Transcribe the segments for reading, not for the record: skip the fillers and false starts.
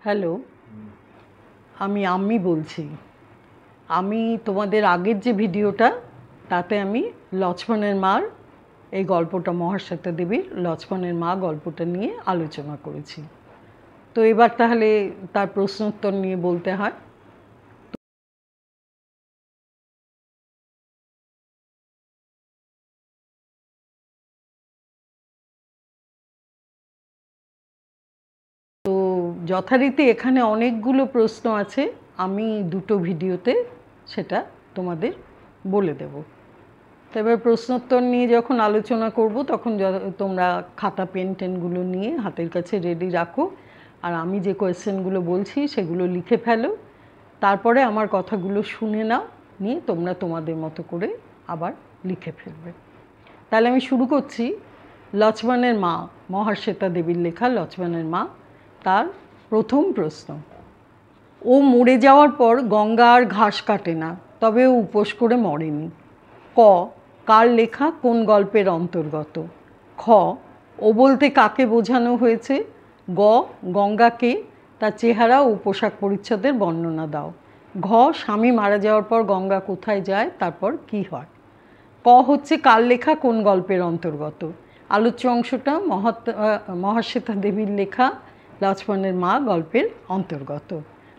Hello, আমি আম্মি বলছি। আমি তোমাদের আগের যে ভিডিওটা তাতে আমি লক্ষ্মণের মার এই গল্পটা মহাশ্বেতা দেবীর লক্ষ্মণের মা গল্পটা নিয়ে আলোচনা করেছি। তো এবার তাহলে তার প্রশ্নোত্তর নিয়ে বলতে হয়। তো যথারীতি এখানে অনেকগুলো প্রশ্ন আছে, আমি দুটো ভিডিওতে সেটা তোমাদের বলে দেব। তো এবার প্রশ্নোত্তর নিয়ে যখন আলোচনা করব তখন তোমরা খাতা পেন টেনগুলো নিয়ে হাতের কাছে রেডি রাখো, আর আমি যে কোয়েশ্চেনগুলো বলছি সেগুলো লিখে ফেলো। তারপরে আমার কথাগুলো শুনে নাও, নিয়ে তোমরা তোমাদের মতো করে আবার লিখে ফেলবে। তাহলে আমি শুরু করছি। লক্ষ্মণের মা, মহাশ্বেতা দেবীর লেখা লক্ষ্মণের মা, তার প্রথম প্রশ্ন। ও মরে যাওয়ার পর গঙ্গা আর ঘাস কাটে না, তবে ও উপোস করে মরেনি। ক, কার লেখা, কোন গল্পের অন্তর্গত? খ, ও বলতে কাকে বোঝানো হয়েছে? গ, গঙ্গাকে, তার চেহারা ও পোশাক পরিচ্ছদের বর্ণনা দাও। ঘ, স্বামী মারা যাওয়ার পর গঙ্গা কোথায় যায়, তারপর কি হয়? ক হচ্ছে কার লেখা, কোন গল্পের অন্তর্গত? আলোচ্য অংশটা মহাশ্বেতা দেবীর লেখা লক্ষ্মণের মা গল্পের অন্তর্গত।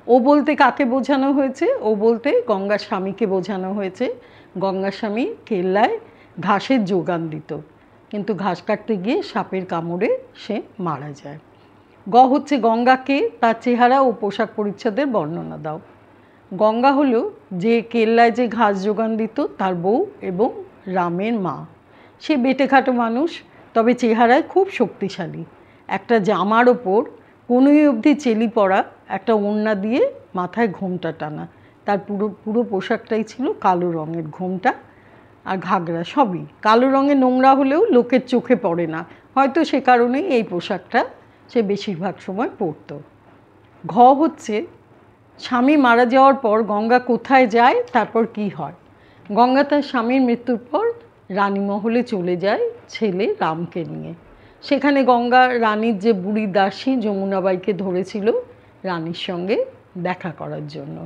ও বলতে কাকে বোঝানো হয়েছে? ও বলতে গঙ্গার স্বামীকে বোঝানো হয়েছে। গঙ্গার স্বামী কেল্লায় ঘাসের যোগান দিত, কিন্তু ঘাস কাটতে গিয়ে সাপের কামড়ে সে মারা যায়। গ হচ্ছে গঙ্গাকে, তার চেহারা ও পোশাক পরিচ্ছদের বর্ণনা দাও। গঙ্গা হলো যে কেল্লায় যে ঘাস যোগান দিত তার বউ এবং রামের মা। সে বেটেখাটো মানুষ, তবে চেহারায় খুব শক্তিশালী। একটা জামার ওপর কোনোই অবধি চেলি পরা, একটা ওড়না দিয়ে মাথায় ঘোমটা টানা। তার পুরো পোশাকটাই ছিল কালো রঙের, ঘোমটা আর ঘাগরা সবই কালো রঙের। নোংরা হলেও লোকের চোখে পড়ে না, হয়তো সে কারণেই এই পোশাকটা সে বেশিরভাগ সময় পরত। ঘ হচ্ছে স্বামী মারা যাওয়ার পর গঙ্গা কোথায় যায়, তারপর কি হয়? গঙ্গা তার স্বামীর মৃত্যুর পর রানীমহলে চলে যায় ছেলে রামকে নিয়ে। সেখানে গঙ্গা রানীর যে বুড়ি দাসী যমুনাবাইকে ধরেছিল রানীর সঙ্গে দেখা করার জন্য।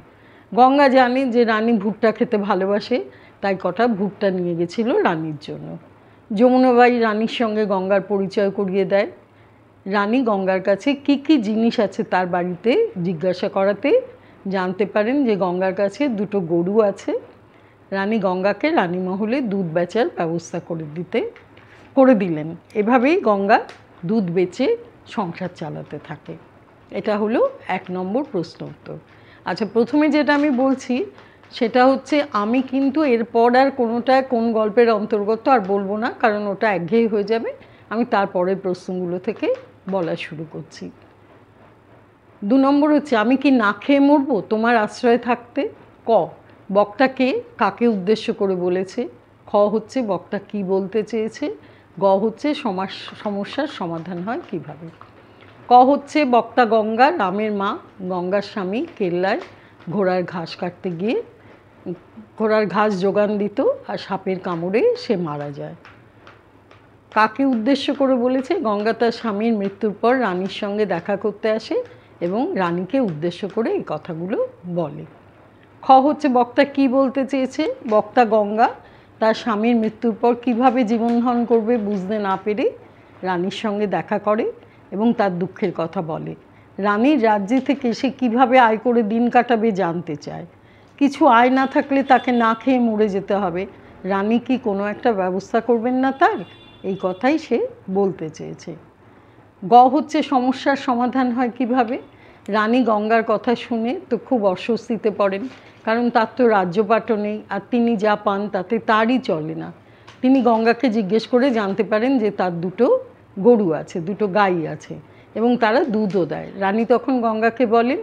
গঙ্গা জানে যে রানী ভুট্টা খেতে ভালোবাসে, তাই কটা ভুট্টা নিয়ে গেছিল রানীর জন্য। যমুনাবাই রানীর সঙ্গে গঙ্গার পরিচয় করিয়ে দেয়। রানী গঙ্গার কাছে কি কি জিনিস আছে তার বাড়িতে জিজ্ঞাসা করাতে জানতে পারেন যে গঙ্গার কাছে দুটো গরু আছে। রানী গঙ্গাকে রানীমহলে দুধ বেচার ব্যবস্থা করে দিলেন। এভাবেই গঙ্গা দুধ বেচে সংসার চালাতে থাকে। এটা হলো 1 নম্বর প্রশ্ন উত্তর। আচ্ছা, প্রথমে যেটা আমি বলছি সেটা হচ্ছে আমি কিন্তু এরপর আর কোনোটা কোন গল্পের অন্তর্গত আর বলবো না, কারণ ওটা একঘেয়ে হয়ে যাবে। আমি তারপরের প্রশ্নগুলো থেকে বলা শুরু করছি। 2 নম্বর হচ্ছে আমি কি না খেয়ে মরবো তোমার আশ্রয়ে থাকতে? ক, বক্তাকে কাকে উদ্দেশ্য করে বলেছে? খ হচ্ছে বক্তা কি বলতে চেয়েছে? গ হচ্ছে সমস্যার সমাধান হয় কিভাবে? ক হচ্ছে বক্তা গঙ্গা, রামের মা। গঙ্গার স্বামী কেল্লায় ঘোড়ার ঘাস কাটতে গিয়ে ঘোড়ার ঘাস যোগান দিত, আর সাপের কামড়ে সে মারা যায়। কাকে উদ্দেশ্য করে বলেছে? গঙ্গা তার স্বামীর মৃত্যুর পর রানীর সঙ্গে দেখা করতে আসে এবং রানীকে উদ্দেশ্য করে এই কথাগুলো বলে। খ হচ্ছে বক্তা কি বলতে চেয়েছে? বক্তা গঙ্গা তার স্বামীর মৃত্যুর পর কীভাবে জীবনধারণ করবে বুঝতে না পেরে রানীর সঙ্গে দেখা করে এবং তার দুঃখের কথা বলে। রানীর রাজ্যে থেকে সে কীভাবে আয় করে দিন কাটাবে জানতে চায়। কিছু আয় না থাকলে তাকে না খেয়ে মরে যেতে হবে, রানী কি কোনো একটা ব্যবস্থা করবেন না তার? এই কথাই সে বলতে চেয়েছে। গ হচ্ছে সমস্যার সমাধান হয় কিভাবে? রানী গঙ্গার কথা শুনে তো খুব অস্বস্তিতে পড়েন, কারণ তার তো রাজ্যপাটও নেই, আর তিনি যা পান তাতে তারই চলে না। তিনি গঙ্গাকে জিজ্ঞেস করে জানতে পারেন যে তার দুটো গরু আছে, দুটো গাই আছে, এবং তারা দুধও দেয়। রানী তখন গঙ্গাকে বলেন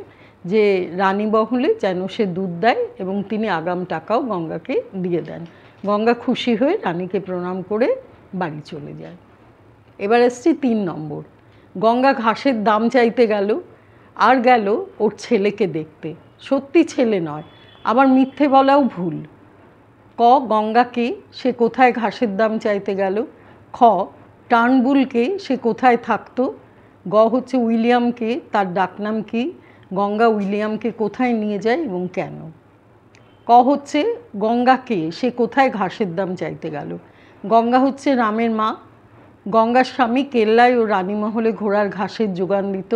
যে রানী বহলে যেন সে দুধ দেয়, এবং তিনি আগাম টাকাও গঙ্গাকে দিয়ে দেন। গঙ্গা খুশি হয়ে রানীকে প্রণাম করে বাড়ি চলে যায়। এবার এসছি 3 নম্বর। গঙ্গা ঘাসের দাম চাইতে গেল, আর গেল ওর ছেলেকে দেখতে। সত্যি ছেলে নয়, আবার মিথ্যে বলাও ভুল। ক, গঙ্গাকে, সে কোথায় ঘাসের দাম চাইতে গেল? খ, টার্নবুলকে, সে কোথায় থাকতো? গ হচ্ছে উইলিয়ামকে, তার ডাকনাম কি? গঙ্গা উইলিয়ামকে কোথায় নিয়ে যায় এবং কেন? ক হচ্ছে গঙ্গাকে সে কোথায় ঘাসের দাম চাইতে গেল? গঙ্গা হচ্ছে রামের মা। গঙ্গার স্বামী কেল্লায় ও রানীমহলে ঘোড়ার ঘাসের যোগান দিত,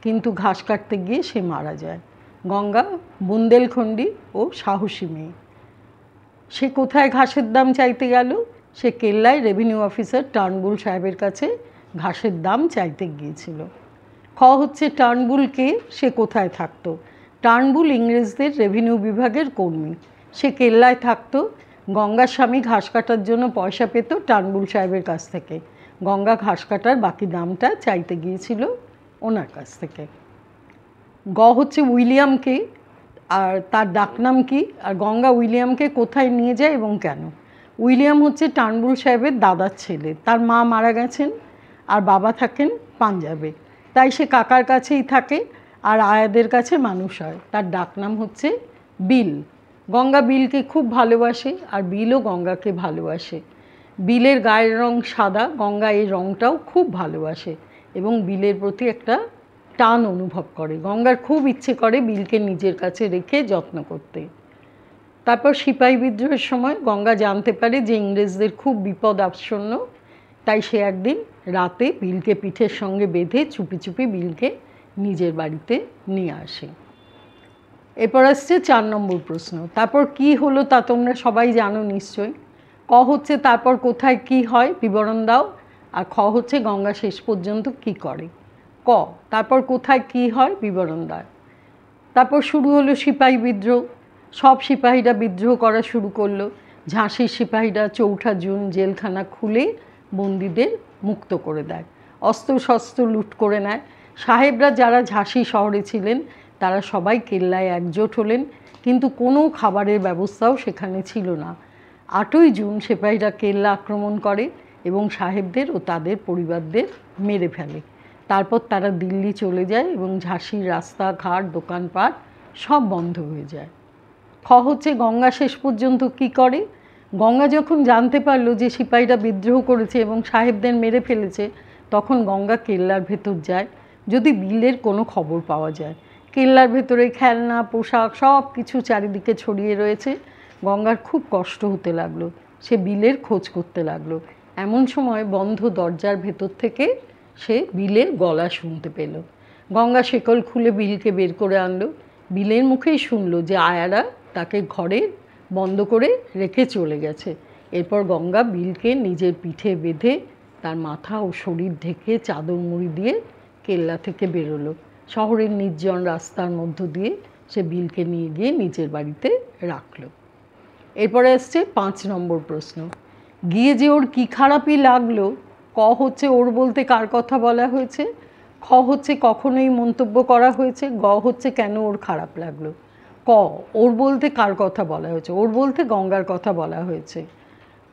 কিন্তু ঘাস কাটতে গিয়ে সে মারা যায়। গঙ্গা বুন্দেলখণ্ডী ও সাহসী মেয়ে। সে কোথায় ঘাসের দাম চাইতে গেল? সে কেল্লায় রেভিনিউ অফিসার টার্নবুল সাহেবের কাছে ঘাসের দাম চাইতে গিয়েছিল। খ হচ্ছে টার্নবুলকে সে কোথায় থাকতো? টার্নবুল ইংরেজদের রেভিনিউ বিভাগের কর্মী। সে কেল্লায় থাকতো। গঙ্গার স্বামী ঘাস কাটার জন্য পয়সা পেত টার্নবুল সাহেবের কাছ থেকে। গঙ্গা ঘাস কাটার বাকি দামটা চাইতে গিয়েছিল ওনার কাছ থেকে। গ হচ্ছে উইলিয়ামকে, আর তার ডাকনাম কি? আর গঙ্গা উইলিয়ামকে কোথায় নিয়ে যায় এবং কেন? উইলিয়াম হচ্ছে টার্নবুল সাহেবের দাদার ছেলে। তার মা মারা গেছেন আর বাবা থাকেন পাঞ্জাবে, তাই সে কাকার কাছেই থাকে আর আয়াদের কাছে মানুষ হয়। তার ডাকনাম হচ্ছে বিল। গঙ্গা বিলকে খুব ভালোবাসে আর বিলও গঙ্গাকে ভালোবাসে। বিলের গায়ের রং সাদা, গঙ্গা এই রংটাও খুব ভালোবাসে এবং বিলের প্রতি একটা টান অনুভব করে। গঙ্গার খুব ইচ্ছে করে বিলকে নিজের কাছে রেখে যত্ন করতে। তারপর সিপাহী বিদ্রোহের সময় গঙ্গা জানতে পারে যে ইংরেজদের খুব বিপদ আসন্ন, তাই সে একদিন রাতে বিলকে পিঠের সঙ্গে বেঁধে চুপি চুপি বিলকে নিজের বাড়িতে নিয়ে আসে। এরপর আসছে 4 নম্বর প্রশ্ন। তারপর কি হলো তা তোমরা সবাই জানো নিশ্চয়ই। ক হচ্ছে তারপর কোথায় কি হয় বিবরণ দাও, আর খ হচ্ছে গঙ্গা শেষ পর্যন্ত কি করে। ক তারপর কোথায় কি হয় বিবরণ দাও। তারপর শুরু হলো সিপাহী বিদ্রোহ। সব সিপাহীরা বিদ্রোহ করা শুরু করলো। ঝাঁসির সিপাহীরা 4 জুন জেলখানা খুলে বন্দীদের মুক্ত করে দেয়, অস্ত্র শস্ত্র লুট করে নেয়। সাহেবরা যারা ঝাঁসি শহরে ছিলেন তারা সবাই কেল্লায় একজোট হলেন, কিন্তু কোনো খাবারের ব্যবস্থাও সেখানে ছিল না। 8ই জুন সিপাহীরা কেল্লা আক্রমণ করে এবং সাহেবদের ও তাদের পরিবারদের মেরে ফেলে। তারপর তারা দিল্লি চলে যায় এবং ঝাঁসির রাস্তাঘাট দোকানপাট সব বন্ধ হয়ে যায়। খ হচ্ছে গঙ্গা শেষ পর্যন্ত কি করে। গঙ্গা যখন জানতে পারলো যে সিপাহীরা বিদ্রোহ করেছে এবং সাহেবদের মেরে ফেলেছে, তখন গঙ্গা কেল্লার ভেতর যায় যদি বিলের কোনো খবর পাওয়া যায়। কেল্লার ভেতরে খেলনা পোশাক সব কিছু চারিদিকে ছড়িয়ে রয়েছে। গঙ্গার খুব কষ্ট হতে লাগলো। সে বিলের খোঁজ করতে লাগলো। এমন সময় বন্ধ দরজার ভেতর থেকে সে বিলের গলা শুনতে পেল। গঙ্গা শেকল খুলে বিলকে বের করে আনলো। বিলের মুখেই শুনলো যে আয়ারা তাকে ঘরে বন্ধ করে রেখে চলে গেছে। এরপর গঙ্গা বিলকে নিজের পিঠে বেঁধে তার মাথা ও শরীর ঢেকে চাদর মুড়ি দিয়ে কেল্লা থেকে বেরোলো। শহরের নির্জন রাস্তার মধ্য দিয়ে সে বিলকে নিয়ে গিয়ে নিজের বাড়িতে রাখলো। এরপরে আসছে 5 নম্বর প্রশ্ন। গিয়ে যে ওর কী খারাপই লাগলো। ক হচ্ছে ওর বলতে কার কথা বলা হয়েছে। খ হচ্ছে কখন এই মন্তব্য করা হয়েছে। গ হচ্ছে কেন ওর খারাপ লাগলো। ক ওর বলতে কার কথা বলা হয়েছে। ওর বলতে গঙ্গার কথা বলা হয়েছে।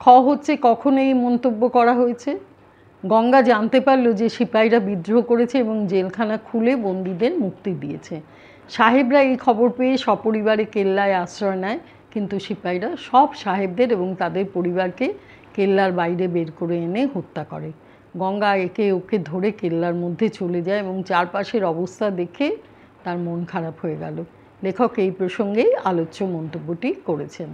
খ হচ্ছে কখন এই মন্তব্য করা হয়েছে। গঙ্গা জানতে পারলো যে সিপাহীরা বিদ্রোহ করেছে এবং জেলখানা খুলে বন্দীদের মুক্তি দিয়েছে। সাহেবরা এই খবর পেয়ে সপরিবারে কেল্লায় আশ্রয় নেয়, কিন্তু সিপাহীরা সব সাহেবদের এবং তাদের পরিবারকে কেল্লার বাইরে বের করে এনে হত্যা করে। গঙ্গা একে ওকে ধরে কেল্লার মধ্যে চলে যায় এবং চারপাশের অবস্থা দেখে তার মন খারাপ হয়ে গেল। লেখক এই প্রসঙ্গেই আলোচ্য মন্তব্যটি করেছেন।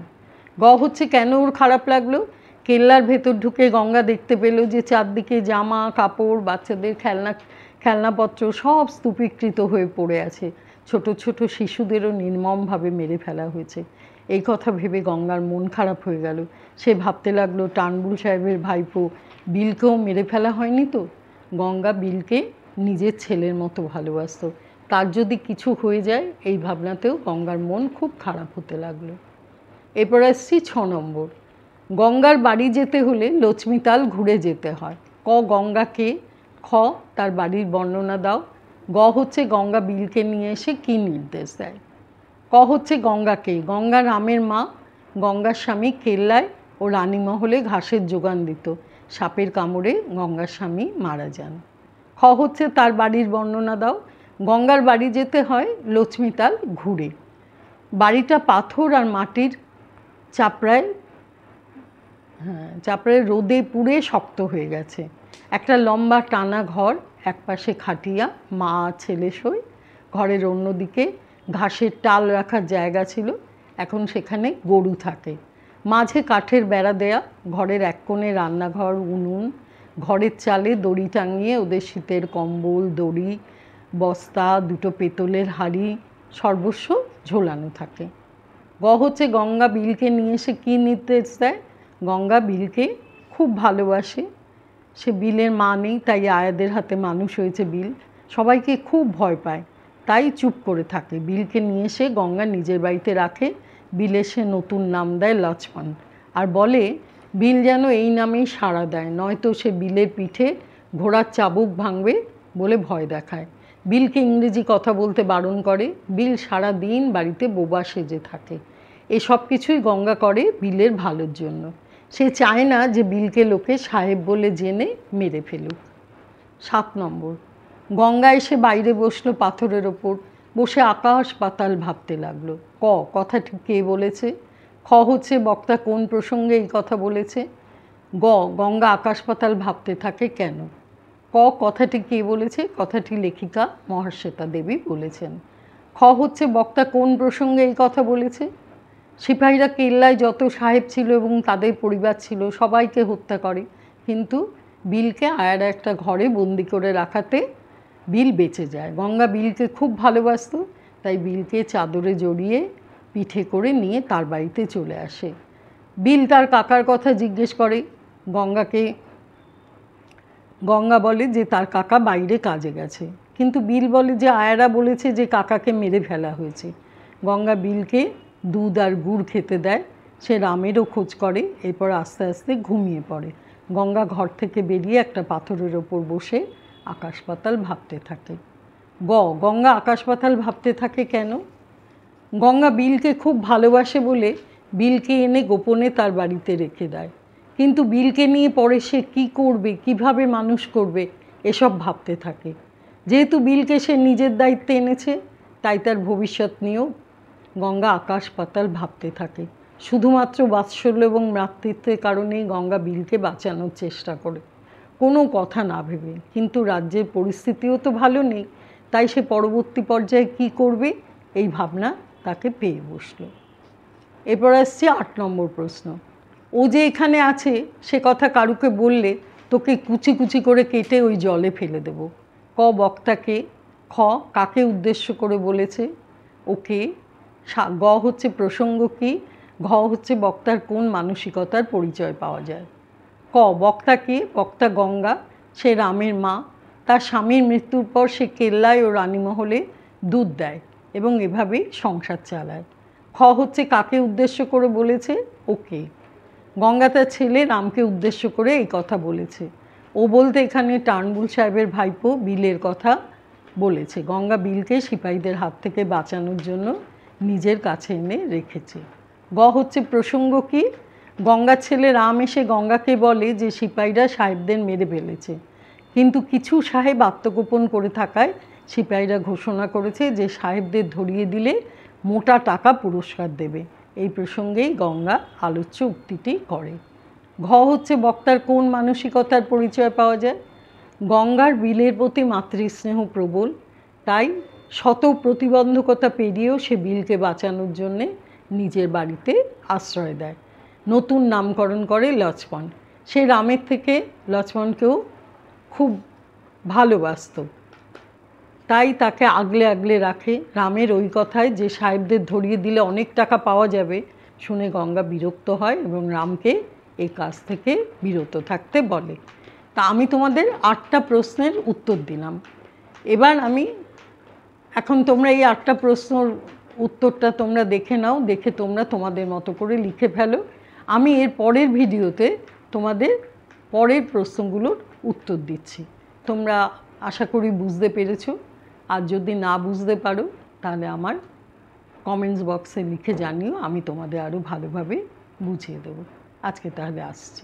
গ হচ্ছে কেন ওর খারাপ লাগলো। কেল্লার ভেতর ঢুকে গঙ্গা দেখতে পেল যে চারদিকে জামা কাপড় বাচ্চাদের খেলনাপত্র সব স্তূপীকৃত হয়ে পড়ে আছে। ছোট ছোট শিশুদেরও নির্মমভাবে মেরে ফেলা হয়েছে। এই কথা ভেবে গঙ্গার মন খারাপ হয়ে গেল। সে ভাবতে লাগলো টার্নবুল সাহেবের ভাইপো বিলকেও মেরে ফেলা হয়নি তো। গঙ্গা বিলকে নিজের ছেলের মতো ভালোবাসত। তার যদি কিছু হয়ে যায় এই ভাবনাতেও গঙ্গার মন খুব খারাপ হতে লাগলো। এরপর আসছি 6 নম্বর। গঙ্গার বাড়ি যেতে হলে লক্ষ্মীতাল ঘুরে যেতে হয়। ক গঙ্গাকে। খ তার বাড়ির বর্ণনা দাও। গ হচ্ছে গঙ্গা বিলকে নিয়ে এসে কী নির্দেশ দেয়। ক হচ্ছে গঙ্গাকে। গঙ্গা রামের মা। গঙ্গার স্বামী কেল্লায় ও রানীমহলে ঘাসের যোগান দিত। সাপের কামড়ে গঙ্গার স্বামী মারা যান। খ হচ্ছে তার বাড়ির বর্ণনা দাও। গঙ্গার বাড়ি যেতে হয় লক্ষ্মীতাল ঘুরে। বাড়িটা পাথর আর মাটির চাপড়ায় রোদে পুড়ে শক্ত হয়ে গেছে। একটা লম্বা টানা ঘর, একপাশে খাটিয়া, মা ছেলে শোয়। ঘরের অন্যদিকে ঘাসের টাল রাখার জায়গা ছিল, এখন সেখানে গরু থাকে। মাঝে কাঠের বেড়া দেয়া, ঘরের এক কোণে রান্নাঘর, উনুন, ঘরের চালে দড়ি টাঙিয়ে ওদের শীতের কম্বল, দড়ি, বস্তা, দুটো পেতলের হাঁড়ি সর্বস্ব ঝোলানো থাকে। হচ্ছে গঙ্গা বিলকে নিয়ে এসে কী নির্দেশ দেয়? গঙ্গা বিলকে খুব ভালোবাসে। সে বিলের মা নেই, তাই আয়াদের হাতে মানুষ হয়েছে বিল। সবাইকে খুব ভয় পায়, তাই চুপ করে থাকে। বিলকে নিয়ে এসে গঙ্গা নিজের বাড়িতে রাখে। বিলে সে নতুন নাম দেয় লক্ষ্মণ, আর বলে বিল যেন এই নামেই সাড়া দেয়, নয়তো সে বিলের পিঠে ঘোড়ার চাবুক ভাঙবে বলে ভয় দেখায়। বিলকে ইংরেজি কথা বলতে বারণ করে। বিল সারা দিন বাড়িতে বোবা সেজে থাকে। এসব কিছুই গঙ্গা করে বিলের ভালোর জন্য। সে চায় না যে বিলকে লোকে সাহেব বলে জেনে মেরে ফেলুক। 7 নম্বর, গঙ্গা এসে বাইরে বসলো পাথরের ওপর, বসে আকাশ পাতাল ভাবতে লাগলো। কথাটি কে বলেছে? হচ্ছে বক্তা কোন প্রসঙ্গে এই কথা বলেছে? গঙ্গা আকাশ পাতাল ভাবতে থাকে কেন? কথাটি কে বলেছে? কথাটি লেখিকা মহাশ্বেতা দেবী বলেছেন। হচ্ছে বক্তা কোন প্রসঙ্গে এই কথা বলেছে? সিপাহীরা কেল্লায় যত সাহেব ছিল এবং তাদের পরিবার ছিল সবাইকে হত্যা করে, কিন্তু বিলকে আয়ারা একটা ঘরে বন্দি করে রাখাতে বিল বেঁচে যায়। গঙ্গা বিলকে খুব ভালোবাসত, তাই বিলকে চাদরে জড়িয়ে পিঠে করে নিয়ে তার বাড়িতে চলে আসে। বিল তার কাকার কথা জিজ্ঞেস করে গঙ্গাকে। গঙ্গা বলে যে তার কাকা বাইরে কাজে গেছে, কিন্তু বিল বলে যে আয়ারা বলেছে যে কাকাকে মেরে ফেলা হয়েছে। গঙ্গা বিলকে দুধ আর গুড় খেতে দেয়। সে রামেরও খোঁজ করে, এরপর আস্তে আস্তে ঘুমিয়ে পড়ে। গঙ্গা ঘর থেকে বেরিয়ে একটা পাথরের ওপর বসে আকাশ পাতাল ভাবতে থাকে। গঙ্গা আকাশ পাতাল ভাবতে থাকে কেন? গঙ্গা বিলকে খুব ভালোবাসে বলে বিলকে এনে গোপনে তার বাড়িতে রেখে দেয়, কিন্তু বিলকে নিয়ে পরে সে কী করবে, কিভাবে মানুষ করবে, এসব ভাবতে থাকে। যেহেতু বিলকে সে নিজের দায়িত্বে এনেছে, তাই তার ভবিষ্যৎ নিয়েও গঙ্গা আকাশ পাতাল ভাবতে থাকে। শুধুমাত্র বাৎসল্য এবং ভ্রাতৃত্বের কারণেই গঙ্গা বিলকে বাঁচানোর চেষ্টা করে, কোনো কথা না ভেবে। কিন্তু রাজ্যের পরিস্থিতিও তো ভালো নেই, তাই সে পরবর্তী পর্যায়ে কী করবে এই ভাবনা তাকে পেয়ে বসলো। এরপর আসছে 8 নম্বর প্রশ্ন। ও যে এখানে আছে সে কথা কারুকে বললে তোকে কুচি কুচি করে কেটে ওই জলে ফেলে দেব। বক্তাকে। কাকে উদ্দেশ্য করে বলেছে? ওকে। হচ্ছে প্রসঙ্গ কী? হচ্ছে বক্তার কোন মানসিকতার পরিচয় পাওয়া যায়। বক্তাকে। বক্তা গঙ্গা, সে রামের মা। তার স্বামীর মৃত্যুর পর সে কেল্লায় ও রানীমহলে দুধ দেয় এবং এভাবেই সংসার চালায়। হচ্ছে কাকে উদ্দেশ্য করে বলেছে? ওকে। গঙ্গা তার ছেলে রামকে উদ্দেশ্য করে এই কথা বলেছে। ও বলতে এখানে টার্নবুল সাহেবের ভাইপো বিলের কথা বলেছে। গঙ্গা বিলকে সিপাহীদের হাত থেকে বাঁচানোর জন্য নিজের কাছে এনে রেখেছে। হচ্ছে প্রসঙ্গ কী? গঙ্গার ছেলে রাম এসে গঙ্গাকে বলে যে সিপাহীরা সাহেবদের মেরে ফেলেছে, কিন্তু কিছু সাহেব আত্মগোপন করে থাকায় সিপাহীরা ঘোষণা করেছে যে সাহেবদের ধরিয়ে দিলে মোটা টাকা পুরস্কার দেবে। এই প্রসঙ্গেই গঙ্গা আলোচ্য উক্তিটি করে। হচ্ছে বক্তার কোন মানসিকতার পরিচয় পাওয়া যায়? গঙ্গার বিলের প্রতি মাতৃস্নেহ প্রবল, তাই শত প্রতিবন্ধকতা পেরিয়েও সে বিলকে বাঁচানোর জন্যে নিজের বাড়িতে আশ্রয় দেয়। নতুন নামকরণ করে লক্ষ্মণ। সে রামের থেকে লক্ষ্মণকেও খুব ভালোবাসত, তাই তাকে আগলে আগলে রাখে। রামের ওই কথায় যে সাহেবদের ধরিয়ে দিলে অনেক টাকা পাওয়া যাবে শুনে গঙ্গা বিরক্ত হয় এবং রামকে এই কাজ থেকে বিরত থাকতে বলে। তা আমি তোমাদের 8টা প্রশ্নের উত্তর দিলাম। এবার এখন তোমরা এই 8টা প্রশ্নের উত্তরটা তোমরা দেখে নাও, দেখে তোমরা তোমাদের মতো করে লিখে ফেলো। আমি এর পরের ভিডিওতে তোমাদের পরের প্রশ্নগুলোর উত্তর দিচ্ছি। তোমরা আশা করি বুঝতে পেরেছো। আর যদি না বুঝতে পারো তাহলে আমার কমেন্টস বক্সে লিখে জানিও, আমি তোমাদের আরও ভালোভাবে বুঝিয়ে দেবো। আজকে তাহলে আসছি।